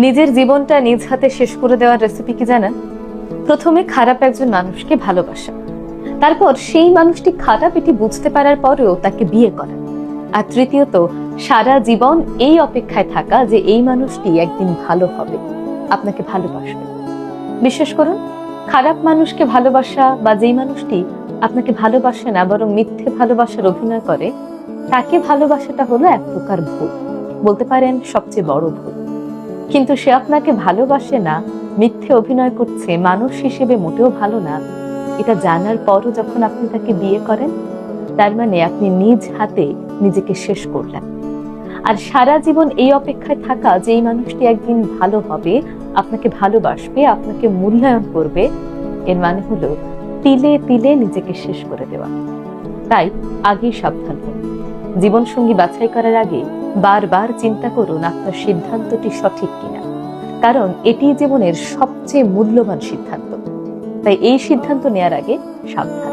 নিজের জীবনটা নিজ হাতে শেষ করে দেওয়ার রেসিপি কি জানেন? প্রথমে খারাপ একজন মানুষকে ভালোবাসা, তারপর সেই মানুষটি খারাপ এটি বুঝতে পারার পরেও তাকে বিয়ে করা, আর তৃতীয়ত সারা জীবন এই অপেক্ষায় থাকা যে এই মানুষটি একদিন ভালো হবে, আপনাকে ভালোবাসবে। বিশ্বাস করুন, খারাপ মানুষকে ভালোবাসা বা যেই মানুষটি আপনাকে ভালোবাসে না বরং মিথ্যে ভালোবাসার অভিনয় করে, তাকে ভালোবাসাটা হলো এক প্রকার ভুল, বলতে পারেন সবচেয়ে বড় ভুল। কিন্তু সে আপনাকে ভালোবাসে না, মিথ্যে অভিনয় করছে, মানুষ হিসেবে মোটেও ভালো না, এটা জানার পরও যখন আপনি তাকে বিয়ে করেন, তার মানে আপনি নিজ হাতে নিজেকে শেষ করলেন। আর সারা জীবন এই অপেক্ষায় থাকা যে এই মানুষটি একদিন ভালো হবে, আপনাকে ভালোবাসবে, আপনাকে মূল্যায়ন করবে, এর মানে হলো তিলে তিলে নিজেকে শেষ করে দেওয়া। তাই আগেই সাবধান হন। জীবন সঙ্গী বাছাই করার আগে বারবার চিন্তা করুন আপনার সিদ্ধান্তটি সঠিক কিনা, কারণ এটি জীবনের সবচেয়ে মূল্যবান সিদ্ধান্ত। তাই এই সিদ্ধান্ত নেয়ার আগে সাবধান।